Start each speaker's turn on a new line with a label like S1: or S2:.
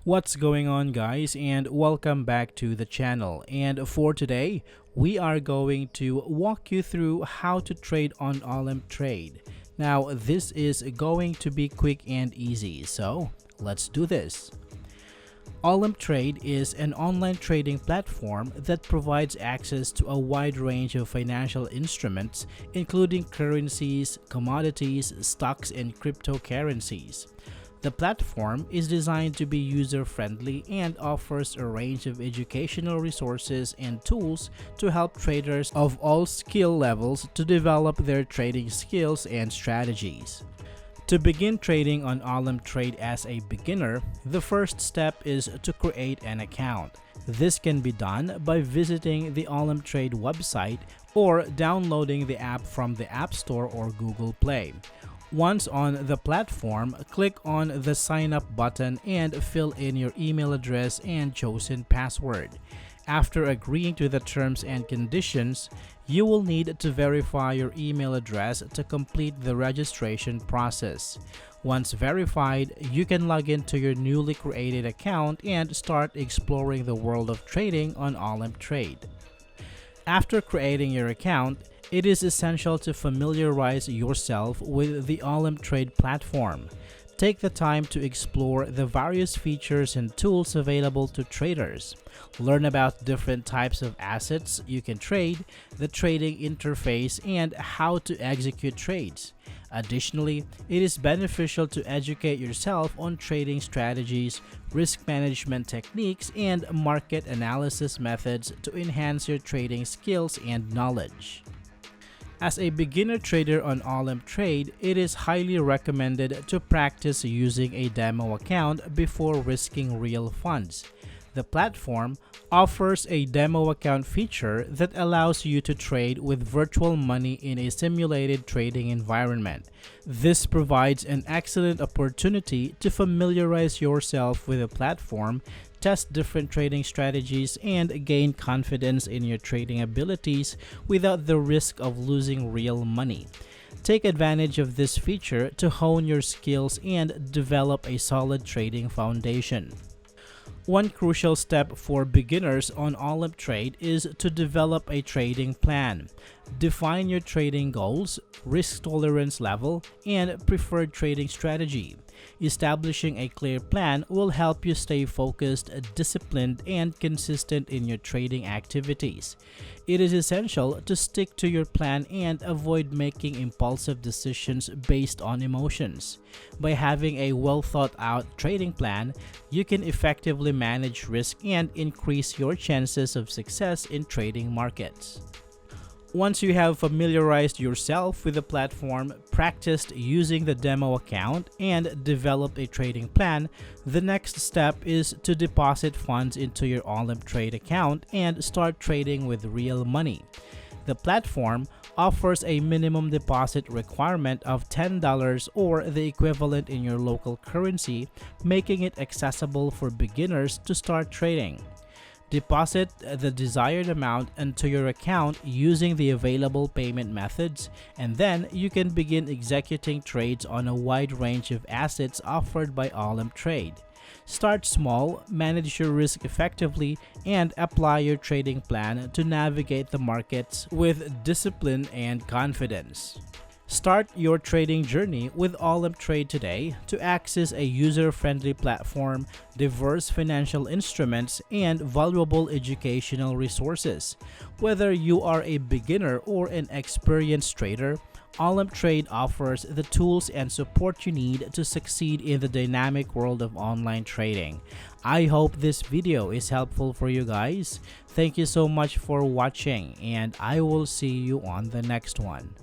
S1: What's going on, guys, and welcome back to the channel. And for today, we are going to walk you through how to trade on Olymp Trade. Now, this is going to be quick and easy, so let's do this. Olymp Trade is an online trading platform that provides access to a wide range of financial instruments, including currencies, commodities, stocks, and cryptocurrencies. The platform is designed to be user-friendly and offers a range of educational resources and tools to help traders of all skill levels to develop their trading skills and strategies. To begin trading on Olymp Trade as a beginner, the first step is to create an account. This can be done by visiting the Olymp Trade website or downloading the app from the App Store or Google Play. Once on the platform, click on the Sign Up button and fill in your email address and chosen password. After agreeing to the terms and conditions, you will need to verify your email address to complete the registration process. Once verified, you can log into your newly created account and start exploring the world of trading on Olymp Trade. After creating your account, it is essential to familiarize yourself with the Olymp Trade platform. Take the time to explore the various features and tools available to traders. Learn about different types of assets you can trade, the trading interface, and how to execute trades. Additionally, it is beneficial to educate yourself on trading strategies, risk management techniques, and market analysis methods to enhance your trading skills and knowledge. As a beginner trader on Olymp Trade, it is highly recommended to practice using a demo account before risking real funds. The platform offers a demo account feature that allows you to trade with virtual money in a simulated trading environment. This provides an excellent opportunity to familiarize yourself with the platform, test different trading strategies, and gain confidence in your trading abilities without the risk of losing real money. Take advantage of this feature to hone your skills and develop a solid trading foundation. One crucial step for beginners on Olymp Trade is to develop a trading plan. Define your trading goals, risk tolerance level, and preferred trading strategy. Establishing a clear plan will help you stay focused, disciplined, and consistent in your trading activities. It is essential to stick to your plan and avoid making impulsive decisions based on emotions. By having a well-thought-out trading plan, you can effectively manage risk and increase your chances of success in trading markets. Once you have familiarized yourself with the platform, practiced using the demo account, and developed a trading plan, the next step is to deposit funds into your Olymp Trade account and start trading with real money. The platform offers a minimum deposit requirement of $10 or the equivalent in your local currency, making it accessible for beginners to start trading. Deposit the desired amount into your account using the available payment methods, and then you can begin executing trades on a wide range of assets offered by Olymp Trade. Start small, manage your risk effectively, and apply your trading plan to navigate the markets with discipline and confidence. Start your trading journey with Olymp Trade today to access a user-friendly platform, diverse financial instruments, and valuable educational resources. Whether you are a beginner or an experienced trader, Olymp Trade offers the tools and support you need to succeed in the dynamic world of online trading. I hope this video is helpful for you guys. Thank you so much for watching, and I will see you on the next one.